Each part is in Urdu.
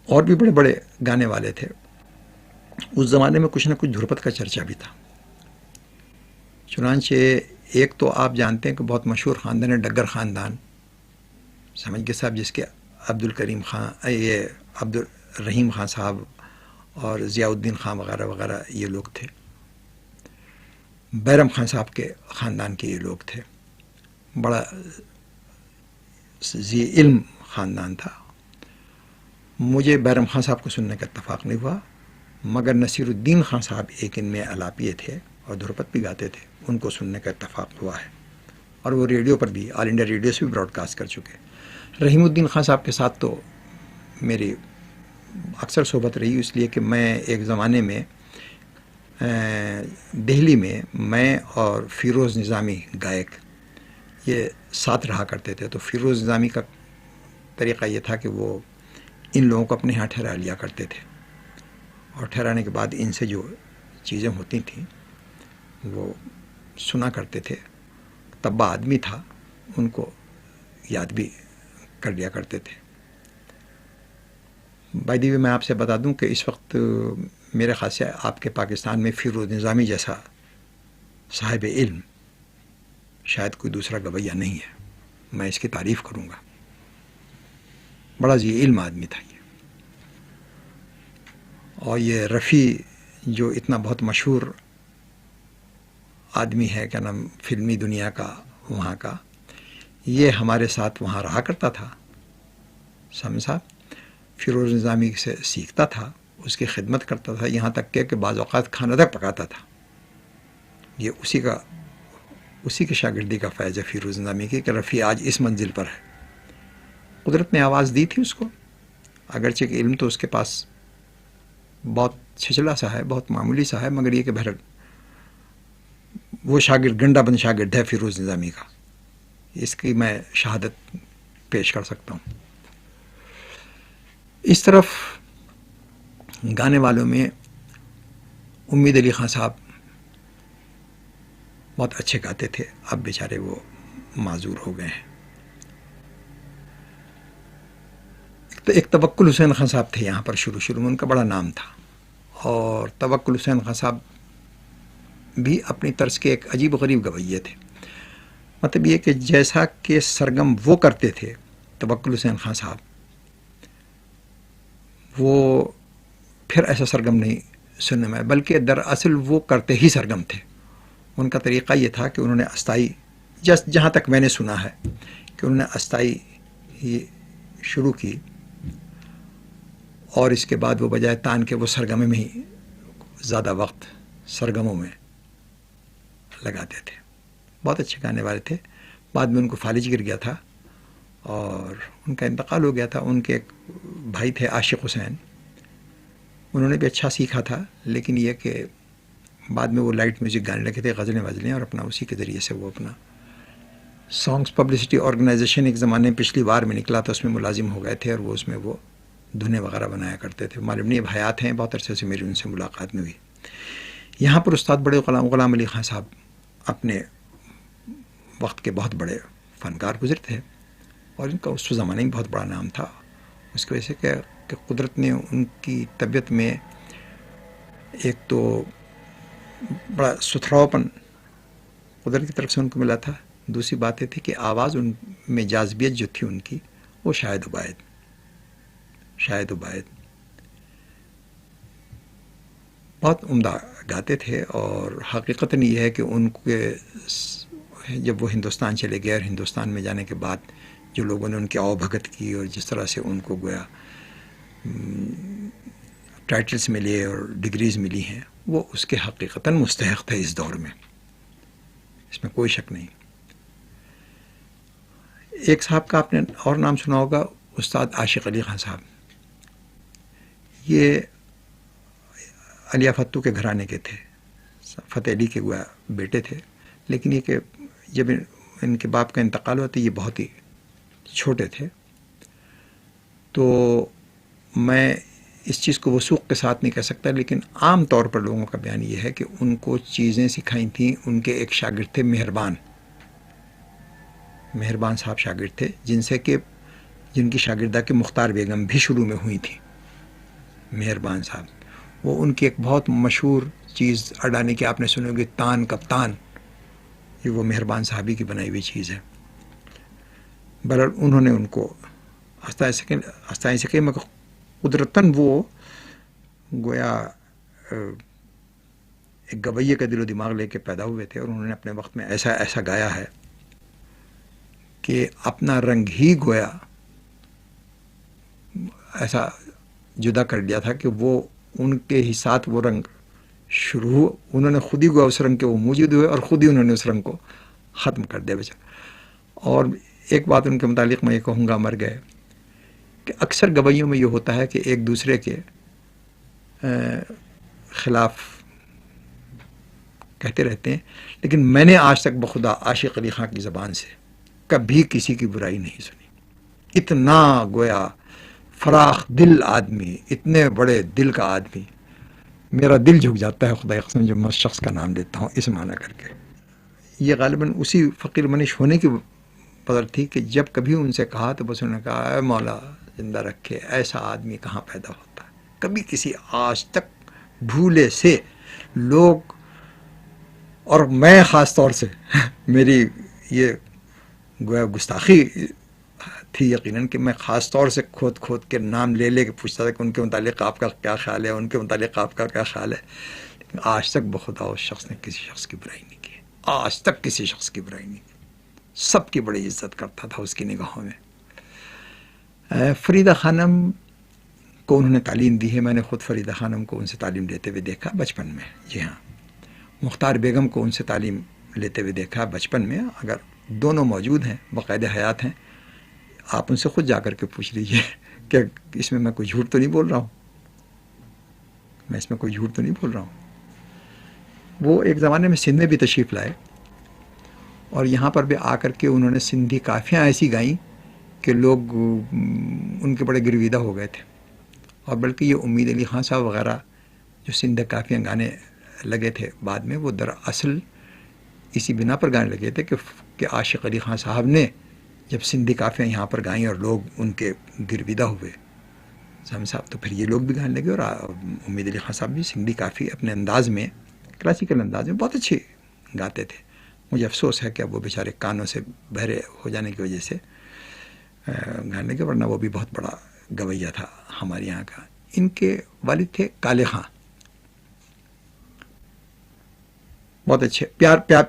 اور بھی بڑے بڑے گانے والے تھے. اس زمانے میں کچھ نہ کچھ دھرپد کا چرچا بھی تھا. چنانچہ ایک تو آپ جانتے ہیں کہ بہت مشہور خاندان ہے ڈگر خاندان، سمجھ گئے صاحب، جس کے عبد الکریم خان، یہ عبد الرحیم خان صاحب اور ضیاء الدین خان وغیرہ وغیرہ یہ لوگ تھے. بیرم خان صاحب کے خاندان کے یہ لوگ تھے. بڑا ذی علم خاندان تھا. مجھے بیرم خان صاحب کو سننے کا اتفاق نہیں ہوا، مگر نصیر الدین خان صاحب ایک ان میں الاپیے تھے اور دھرپد بھی گاتے تھے، ان کو سننے کا اتفاق ہوا ہے. اور وہ ریڈیو پر بھی، آل انڈیا ریڈیو سے بھی براڈ کاسٹ کر چکے. رحیم الدین خان صاحب کے ساتھ تو میری اکثر صحبت رہی، اس لیے کہ میں ایک زمانے میں دہلی میں اور فیروز نظامی گائک یہ ساتھ رہا کرتے تھے. تو فیروز نظامی کا طریقہ یہ تھا کہ وہ ان لوگوں کو اپنے ہاں ٹھہرا لیا کرتے تھے، اور ٹھہرانے کے بعد ان سے جو چیزیں ہوتی تھیں وہ سنا کرتے تھے. طبع آدمی تھا، ان کو یاد بھی کر لیا کرتے تھے. بائی دی وے میں آپ سے بتا دوں کہ اس وقت میرے خیال سے آپ کے پاکستان میں فیروز نظامی جیسا صاحب علم شاید کوئی دوسرا گویہ نہیں ہے. میں اس کی تعریف کروں گا. بڑا ذی علم آدمی تھا یہ. اور یہ رفیع جو اتنا بہت مشہور آدمی ہے، کیا نام، فلمی دنیا کا وہاں کا، یہ ہمارے ساتھ وہاں رہا کرتا تھا. سامع صاحب فیروز نظامی سے سیکھتا تھا، اس کی خدمت کرتا تھا، یہاں تک کہ بعض اوقات کھانا تک پکاتا تھا. یہ اسی کی شاگردی کا فیض ہے فیروز نظامی کی کہ رفیع آج اس منزل پر ہے. قدرت نے آواز دی تھی اس کو، اگرچہ کہ علم تو اس کے پاس بہت چھچلا سا ہے، بہت معمولی سا ہے، مگر یہ کہ بہرحال وہ شاگرد، گنڈا بند شاگرد ہے فیروز نظامی کا، اس کی میں شہادت پیش کر سکتا ہوں. اس طرف گانے والوں میں امید علی خان صاحب بہت اچھے گاتے تھے، اب بیچارے وہ معذور ہو گئے ہیں. ایک توکل حسین خان صاحب تھے یہاں پر، شروع میں ان کا بڑا نام تھا. اور توکل حسین خان صاحب بھی اپنی طرز کے ایک عجیب و غریب گویے تھے. مطلب یہ کہ جیسا کہ سرگم وہ کرتے تھے توکل حسین خان صاحب، وہ پھر ایسا سرگم نہیں سننے میں، بلکہ دراصل وہ کرتے ہی سرگم تھے. ان کا طریقہ یہ تھا کہ انہوں نے استائی، جہاں تک میں نے سنا ہے کہ انہوں نے استائی ہی شروع کی، اور اس کے بعد وہ بجائے تان کے وہ سرگمے میں ہی زیادہ وقت سرگموں میں لگاتے تھے. بہت اچھے گانے والے تھے. بعد میں ان کو فالج گر گیا تھا اور ان کا انتقال ہو گیا تھا. ان کے ایک بھائی تھے عاشق حسین، انہوں نے بھی اچھا سیکھا تھا، لیکن یہ کہ بعد میں وہ لائٹ میوزک گانے لگے تھے، غزلیں وزلیں، اور اپنا اسی کے ذریعے سے وہ اپنا سانگس پبلسٹی آرگنائزیشن ایک زمانے میں پچھلی بار میں نکلا تھا، اس میں ملازم ہو گئے تھے، اور وہ اس میں وہ دھنیں وغیرہ بنایا کرتے تھے. معلوم نہیں اب حیات ہیں، بہت عرصے سے میری ان سے ملاقات نہیں ہوئی. یہاں پر استاد بڑے غلام علی خان صاحب اپنے وقت کے بہت بڑے فنکار گزر تھے، اور ان کا اس زمانے میں بہت بڑا نام تھا، اس کی وجہ سے کہ قدرت نے ان کی طبیعت میں ایک تو بڑا ستھراپن قدرت کی طرف سے ان کو ملا تھا. دوسری بات یہ تھی کہ آواز ان میں جاذبیت جو تھی ان کی، وہ شاید و باید بہت عمدہ گاتے تھے. اور حقیقتاً یہ ہے کہ ان کے جب وہ ہندوستان چلے گئے، اور ہندوستان میں جانے کے بعد جو لوگوں نے ان کی آؤ بھگت کی، اور جس طرح سے ان کو گویا ٹائٹلز ملے اور ڈگریز ملی ہیں، وہ اس کے حقیقتاً مستحق تھے اس دور میں، اس میں کوئی شک نہیں. ایک صاحب کا آپ نے اور نام سنا ہوگا، استاد عاشق علی خان صاحب. یہ علیہ فتو کے گھرانے کے تھے، فتح علی کے گویا بیٹے تھے، لیکن یہ کہ جب ان کے باپ کا انتقال ہوا تو یہ بہت ہی چھوٹے تھے. تو میں اس چیز کو وثوق کے ساتھ نہیں کہہ سکتا، لیکن عام طور پر لوگوں کا بیان یہ ہے کہ ان کو چیزیں سکھائی تھیں ان کے ایک شاگرد تھے مہربان صاحب شاگرد تھے، جن کی شاگردہ کے مختار بیگم بھی شروع میں ہوئی تھیں. مہربان صاحب. وہ ان کی ایک بہت مشہور چیز اڈانی کی آپ نے سنی ہوگی، تان کپتان، یہ وہ مہربان صاحبی کی بنائی ہوئی چیز ہے. برحال انہوں نے ان کو آستائیں سے کہ مگر قدرتاً وہ گویا ایک گویے کا دل و دماغ لے کے پیدا ہوئے تھے، اور انہوں نے اپنے وقت میں ایسا گایا ہے کہ اپنا رنگ ہی گویا ایسا جدا کر دیا تھا کہ وہ ان کے ہی ساتھ وہ رنگ شروع، انہوں نے خود ہی گویا اس رنگ کے وہ موجود ہوئے اور خود ہی انہوں نے اس رنگ کو ختم کر دیا بیچارہ. اور ایک بات ان کے متعلق میں یہ کہوں گا، مر گئے، کہ اکثر گویوں میں یہ ہوتا ہے کہ ایک دوسرے کے خلاف کہتے رہتے ہیں، لیکن میں نے آج تک بخدا عاشق علی خاں کی زبان سے کبھی کسی کی برائی نہیں سنی. اتنا گویا فراخ دل آدمی، اتنے بڑے دل کا آدمی، میرا دل جھک جاتا ہے خدا قسم جب میں اس شخص کا نام لیتا ہوں اس معنی کر کے. یہ غالباً اسی فقیر منش ہونے کی قدر تھی کہ جب کبھی ان سے کہا تو بس انہوں نے کہا اے مولا زندہ رکھے، ایسا آدمی کہاں پیدا ہوتا ہے. کبھی کسی آج تک بھولے سے لوگ، اور میں خاص طور سے میری یہ گویا گستاخی تھی یقیناً کہ میں خاص طور سے کھود کے نام لے کے پوچھتا تھا کہ ان کے متعلق آپ کا کیا خیال ہے، ان کے متعلق آپ کا کیا خیال ہے. لیکن آج تک بخدا اس شخص نے کسی شخص کی برائی نہیں کی، آج تک کسی شخص کی برائی نہیں کی، سب کی بڑی عزت کرتا تھا اس کی نگاہوں میں. فریدہ خانم کو انہوں نے تعلیم دی ہے، میں نے خود فریدہ خانم کو ان سے تعلیم لیتے ہوئے دیکھا بچپن میں. جی ہاں، مختار بیگم کو ان سے تعلیم لیتے ہوئے دیکھا بچپن میں. اگر دونوں موجود ہیں، باقاعدہ حیات ہیں، آپ ان سے خود جا کر کے پوچھ لیجئے کہ اس میں کوئی جھوٹ تو نہیں بول رہا ہوں، میں اس میں کوئی جھوٹ تو نہیں بول رہا ہوں. وہ ایک زمانے میں سندھ میں بھی تشریف لائے اور یہاں پر بھی آ کر کے انہوں نے سندھی کافیاں ایسی گائیں کہ لوگ ان کے بڑے گرویدہ ہو گئے تھے. اور بلکہ یہ امید علی خان صاحب وغیرہ جو سندھ کافیاں گانے لگے تھے بعد میں، وہ دراصل اسی بنا پر گانے لگے تھے کہ عاشق علی خان صاحب نے جب سندھی کافیاں یہاں پر گائیں اور لوگ ان کے گرویدہ ہوئے صاحب، تو پھر یہ لوگ بھی گانے لگے. اور امید علی خان صاحب بھی سندھی کافی اپنے انداز میں، کلاسیکل انداز میں بہت اچھے گاتے تھے. مجھے افسوس ہے کہ اب وہ بیچارے کانوں سے بہرے ہو جانے کی وجہ سے گانے لگے، ورنہ وہ بھی بہت بڑا گویہ تھا ہمارے یہاں کا. ان کے والد تھے کالے خاں، بہت اچھے،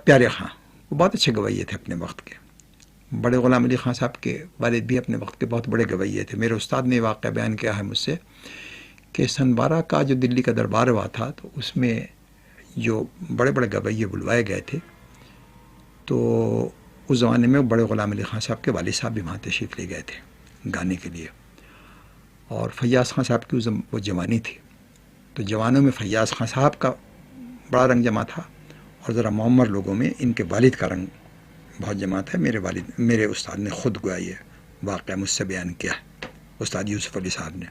پیارے خاں، وہ بہت اچھے گویے تھے اپنے وقت کے. بڑے غلام علی خان صاحب کے والد بھی اپنے وقت کے بہت بڑے گویے تھے. میرے استاد نے واقعہ بیان کیا ہے مجھ سے کہ سن 12 کا جو دلی کا دربار ہوا تھا تو اس میں جو بڑے بڑے گویے بلوائے گئے تھے، تو اس زمانے میں بڑے غلام علی خان صاحب کے والد صاحب بھی وہاں تشریف لے گئے تھے گانے کے لیے. اور فیاض خان صاحب کی وہ جوانی تھی، تو جوانوں میں فیاض خان صاحب کا بڑا رنگ جمع تھا، اور ذرا معمر لوگوں میں ان کے والد کا رنگ بہت جمع تھا. میرے استاد نے خود گویا یہ واقعہ مجھ سے بیان کیا، استاد یوسف علی صاحب نے.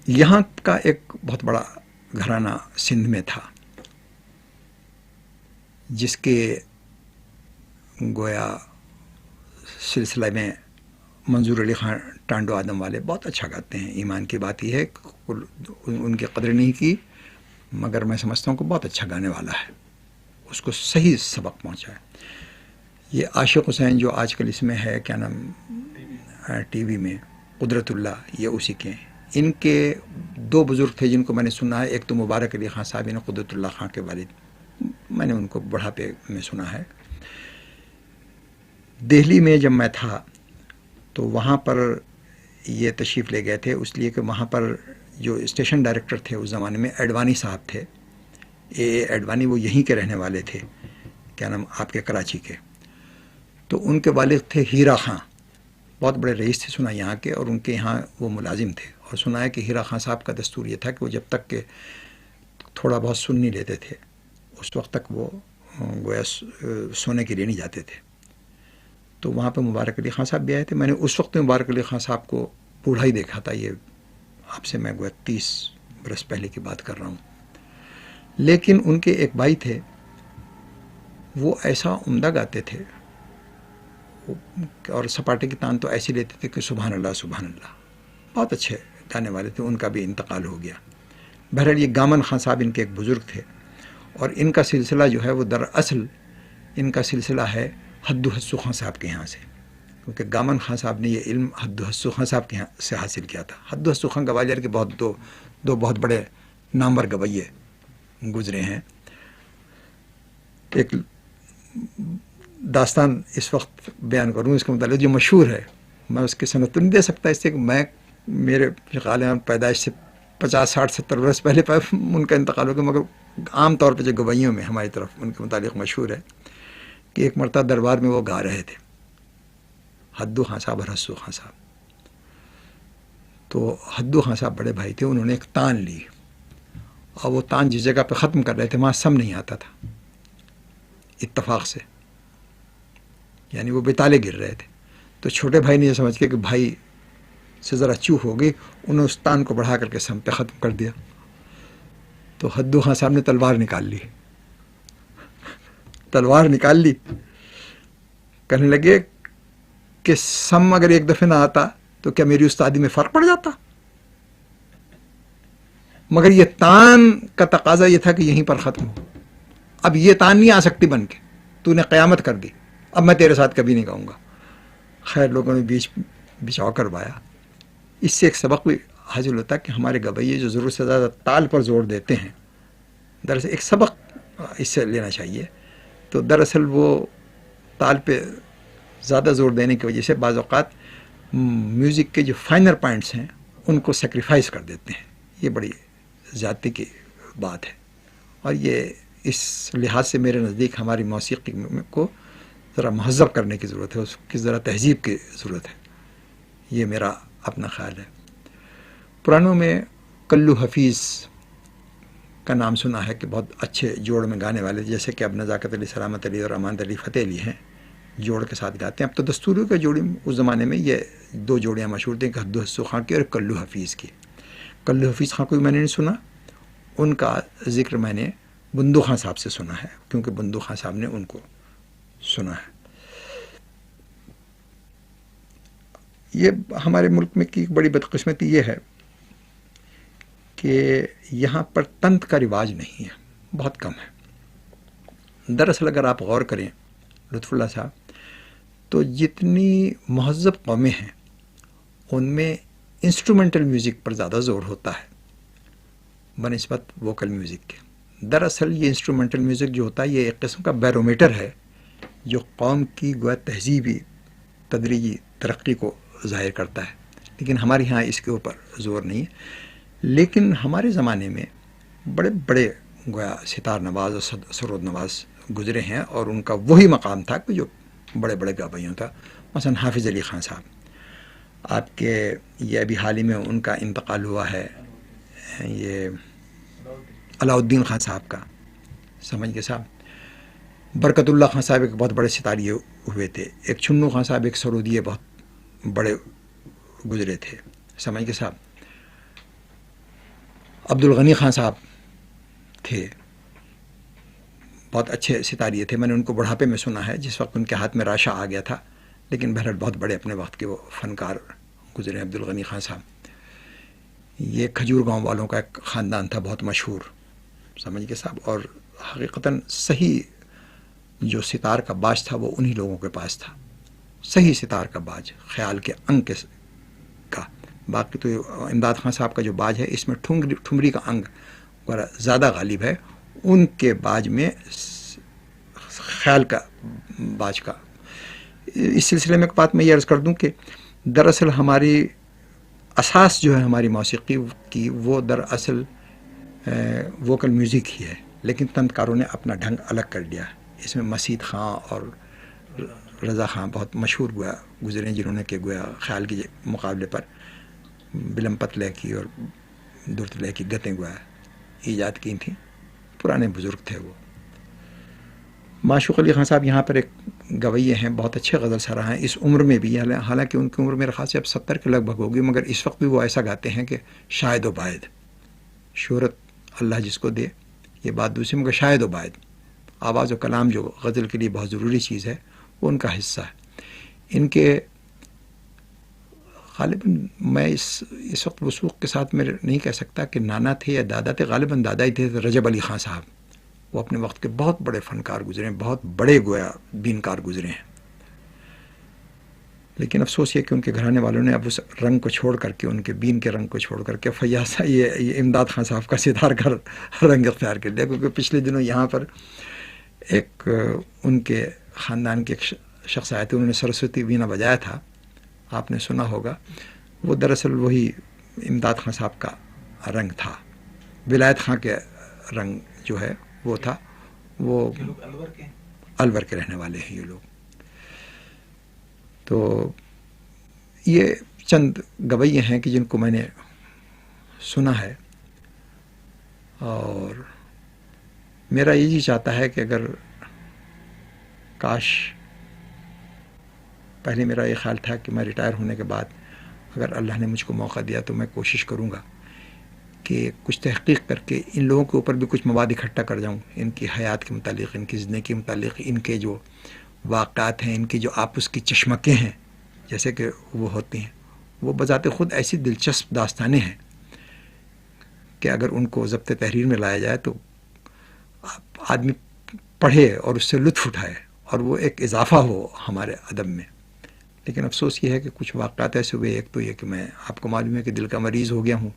یہاں کا ایک بہت بڑا گھرانہ سندھ میں تھا جس کے گویا سلسلہ میں منظور علی خان ٹانڈو آدم والے بہت اچھا گاتے ہیں. ایمان کی بات یہ ہے ان کی قدر نہیں کی، مگر میں سمجھتا ہوں کہ بہت اچھا گانے والا ہے، اس کو صحیح سبق پہنچا ہے. یہ عاشق حسین جو آج کل اس میں ہے، کیا نام، ٹی وی میں، قدرت اللہ، یہ اسی کے ہیں. ان کے 2 بزرگ تھے جن کو میں نے سنا ہے. ایک تو مبارک علی خان صاحب نے، قدرت اللہ خان کے والد، میں نے ان کو بڑھاپے میں سنا ہے. دہلی میں جب میں تھا تو وہاں پر یہ تشریف لے گئے تھے، اس لیے کہ وہاں پر جو اسٹیشن ڈائریکٹر تھے اس زمانے میں ایڈوانی صاحب تھے، ایڈوانی، وہ یہیں کے رہنے والے تھے، کیا نام، آپ کے کراچی کے. تو ان کے والد تھے ہیرا خان، بہت بڑے رئیس تھے سنا یہاں کے، اور ان کے یہاں وہ ملازم تھے. اور سنا ہے کہ ہیرا خان صاحب کا دستور یہ تھا کہ وہ جب تک کہ تھوڑا بہت سن نہیں لیتے تھے اس وقت تک وہ گویا سونے کے لیے نہیں جاتے تھے. تو وہاں پہ مبارک علی خان صاحب بھی آئے تھے. میں نے اس وقت مبارک علی خان صاحب کو بوڑھا ہی دیکھا تھا، یہ آپ سے میں گویا 30 برس پہلے کی بات کر رہا ہوں. لیکن ان کے ایک بھائی تھے، وہ ایسا عمدہ گاتے تھے، اور سپاٹے کی تان تو ایسے لیتے تھے کہ سبحان اللہ سبحان اللہ. بہت اچھے گانے والے تھے، ان کا بھی انتقال ہو گیا. بہرحال یہ گامن خان صاحب ان کے ایک بزرگ تھے، اور ان کا سلسلہ جو ہے وہ دراصل ان کا سلسلہ ہے حدو حسو خان صاحب کے یہاں سے، کیونکہ گامن خان صاحب نے یہ علم حدو حسو خان صاحب کے یہاں سے حاصل کیا تھا. حدو حسو خان گوالیار کے دو بہت بڑے نامور گویے گزرے ہیں. ایک داستان اس وقت بیان کروں اس کے متعلق جو مشہور ہے، میں اس کی صنعت تو نہیں دے سکتا، اس سے کہ میرے غالباً پیدائش سے 50 60 70 برس پہلے ان کا انتقال ہو گیا، مگر عام طور پہ جو گویوں میں ہماری طرف ان کے متعلق مشہور ہے کہ ایک مرتبہ دربار میں وہ گا رہے تھے حدو خان صاحب اور حسو خان صاحب. تو حدو خان صاحب بڑے بھائی تھے، انہوں نے ایک تان لی، اور وہ تان جس جگہ پہ ختم کر رہے تھے وہاں سم نہیں آتا تھا اتفاق سے، یعنی وہ بیتالے گر رہے تھے. تو چھوٹے بھائی نے یہ سمجھ کے کہ بھائی سے ذرا چوک ہو گئی، انہوں نے اس تان کو بڑھا کر کے سم پہ ختم کر دیا. تو حدو خان صاحب نے تلوار نکال لی، کہنے لگے کہ سم اگر ایک دفعہ نہ آتا تو کیا میری استادی میں فرق پڑ جاتا؟ مگر یہ تان کا تقاضا یہ تھا کہ یہیں پر ختم ہو، اب یہ تان نہیں آ سکتی بن کے، تو نے قیامت کر دی، اب میں تیرے ساتھ کبھی نہیں گاؤں گا. خیر لوگوں نے بیچ بچاؤ کروایا. اس سے ایک سبق بھی حاصل ہوتا ہے کہ ہمارے گویے جو ضرورت سے زیادہ تال پر زور دیتے ہیں، دراصل ایک سبق اس سے لینا چاہیے. تو دراصل وہ تال پہ زیادہ زور دینے کی وجہ سے بعض اوقات میوزک کے جو فائنر پوائنٹس ہیں ان کو سیکریفائز کر دیتے ہیں. یہ بڑی زیادتی کی بات ہے، اور یہ اس لحاظ سے میرے نزدیک ہماری موسیقی کو ذرا مہذب کرنے کی ضرورت ہے، اس کی ذرا تہذیب کی ضرورت ہے. یہ میرا اپنا خیال ہے. پرانوں میں کلو حفیظ کا نام سنا ہے کہ بہت اچھے جوڑ میں گانے والے، جیسے کہ اب نزاکت علی سلامت علی اور امان علی فتح علی ہیں، جوڑ کے ساتھ گاتے ہیں. اب تو دستوری کا جوڑی، اس زمانے میں یہ 2 جوڑیاں مشہور تھیں، کہ حدو حسو خان کی اور کلو حفیظ کی. کلو حفیظ خان کو بھی میں نے نہیں سنا، ان کا ذکر میں نے بندو خان صاحب سے سنا ہے، کیونکہ بندو خان صاحب نے ان کو سنا ہے. یہ ہمارے ملک میں کی بڑی بدقسمتی یہ ہے کہ یہاں پر طنط کا رواج نہیں ہے، بہت کم ہے. دراصل اگر آپ غور کریں لطف اللہ صاحب، تو جتنی مہذب قومیں ہیں ان میں انسٹرومنٹل میوزک پر زیادہ زور ہوتا ہے بنسبت ووکل میوزک کے. دراصل یہ انسٹرومنٹل میوزک جو ہوتا ہے یہ ایک قسم کا بیرومیٹر ہے جو قوم کی گویا تہذیبی تدریجی ترقی کو ظاہر کرتا ہے، لیکن ہمارے ہاں اس کے اوپر زور نہیں ہے. لیکن ہمارے زمانے میں بڑے بڑے گویا ستار نواز اور سرود نواز گزرے ہیں، اور ان کا وہی مقام تھا کہ جو بڑے بڑے گویوں تھا. مثلا حافظ علی خان صاحب، آپ کے یہ ابھی حال ہی میں ان کا انتقال ہوا ہے، یہ علاؤالدین خان صاحب کا، سمجھ گئے صاحب. برکت اللہ خان صاحب ایک بہت بڑے ستاریے ہوئے تھے. ایک چھنو خان صاحب ایک سرودیے بہت بڑے گزرے تھے، سمجھ گئے صاحب. عبد الغنی خان صاحب تھے، بہت اچھے ستاریے تھے. میں نے ان کو بڑھاپے میں سنا ہے جس وقت ان کے ہاتھ میں راشا آ گیا تھا، لیکن بہرحال بہت بڑے اپنے وقت کے وہ فنکار گزرے عبد الغنی خان صاحب. یہ کھجور گاؤں والوں کا ایک خاندان تھا بہت مشہور، سمجھ گئے صاحب. اور حقیقتاً صحیح جو ستار کا باج تھا وہ انہی لوگوں کے پاس تھا، صحیح ستار کا باج، خیال کے انگ کا. باقی تو امداد خان صاحب کا جو باج ہے اس میں ٹھمری کا انگ زیادہ غالب ہے، ان کے باج میں خیال کا باج کا. اس سلسلے میں ایک بات میں یہ عرض کر دوں کہ دراصل ہماری اساس جو ہے ہماری موسیقی کی وہ دراصل ووکل میوزک ہی ہے، لیکن تنتکاروں نے اپنا ڈھنگ الگ کر لیا. اس میں مسید خان اور رضا خان بہت مشہور گزرے ہیں، جنہوں نے کہ گویا خیال کے مقابلے پر بلمپت لے کی اور درت لے کی گتیں گویا ایجاد کی تھیں. پرانے بزرگ تھے وہ. معشوق علی خان صاحب یہاں پر ایک گویے ہیں، بہت اچھے غزل سرا ہیں اس عمر میں بھی، حالانکہ ان کی عمر میرے خیال سے اب 70 کے لگ بھگ ہوگی، مگر اس وقت بھی وہ ایسا گاتے ہیں کہ شاید و باید. شہرت اللہ جس کو دے یہ بات دوسری، مگر شاید و باید آواز و کلام جو غزل کے لیے بہت ضروری چیز ہے وہ ان کا حصہ ہے. ان کے غالباً میں اس وقت وثوق کے ساتھ میں نہیں کہہ سکتا کہ نانا تھے یا دادا تھے، غالباً دادا ہی تھے، رجب علی خان صاحب. وہ اپنے وقت کے بہت بڑے فنکار گزرے ہیں، بہت بڑے گویا بینکار گزرے ہیں. لیکن افسوس یہ کہ ان کے گھرانے والوں نے اب اس رنگ کو چھوڑ کر کے، ان کے بین کے رنگ کو چھوڑ کر کے فیاض یہ امداد خان صاحب کا ستار کا رنگ اختیار کر لیا. کیونکہ پچھلے دنوں یہاں پر ایک ان کے خاندان کے ایک شخص آئے تھے، انہوں نے سرسوتی وینا بجایا تھا، آپ نے سنا ہوگا. وہ دراصل وہی امداد خان صاحب کا رنگ تھا، ولایت خان کے رنگ جو ہے وہ تھا. وہ الور کے رہنے والے ہیں یہ لوگ. تو یہ چند گویے ہیں کہ جن کو میں نے سنا ہے، اور میرا یہ جی چاہتا ہے کہ اگر کاش، پہلے میرا یہ خیال تھا کہ میں ریٹائر ہونے کے بعد اگر اللہ نے مجھ کو موقع دیا تو میں کوشش کروں گا کہ کچھ تحقیق کر کے ان لوگوں کے اوپر بھی کچھ مواد اکٹھا کر جاؤں، ان کی حیات کے متعلق، ان کی زندگی کے متعلق، ان کے جو واقعات ہیں، ان کی جو آپس کی چشمکیں ہیں جیسے کہ وہ ہوتی ہیں، وہ بذات خود ایسی دلچسپ داستانیں ہیں کہ اگر ان کو ضبط تحریر میں لایا جائے تو آدمی پڑھے اور اس سے لطف اٹھائے اور وہ ایک اضافہ ہو ہمارے ادب میں. لیکن افسوس یہ ہے کہ کچھ واقعات ایسے ہوئے. ایک تو یہ کہ میں، آپ کو معلوم ہے کہ دل کا مریض ہو گیا ہوں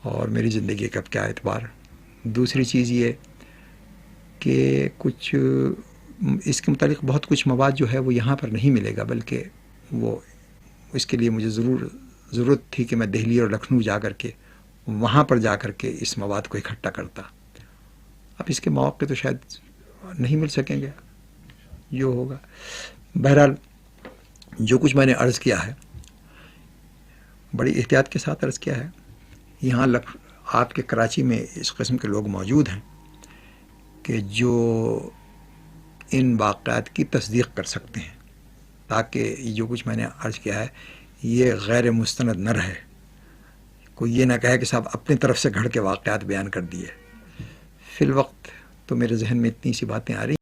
اور میری زندگی کا اب کیا اعتبار. دوسری چیز یہ کہ کچھ اس کے متعلق بہت کچھ مواد جو ہے وہ یہاں پر نہیں ملے گا، بلکہ وہ اس کے لیے مجھے ضرورت تھی کہ میں دہلی اور لکھنؤ جا کر کے وہاں پر جا کر کے اس مواد کو اکٹھا کرتا. اب اس کے مواقع تو شاید نہیں مل سکیں گے، جو ہوگا. بہرحال جو کچھ میں نے عرض کیا ہے بڑی احتیاط کے ساتھ عرض کیا ہے. یہاں آپ کے کراچی میں اس قسم کے لوگ موجود ہیں کہ جو ان واقعات کی تصدیق کر سکتے ہیں، تاکہ جو کچھ میں نے عرض کیا ہے یہ غیر مستند نہ رہے. کوئی یہ نہ کہے کہ صاحب اپنی طرف سے گھڑ کے واقعات بیان کر دیے. فی الوقت تو میرے ذہن میں اتنی سی باتیں آ رہی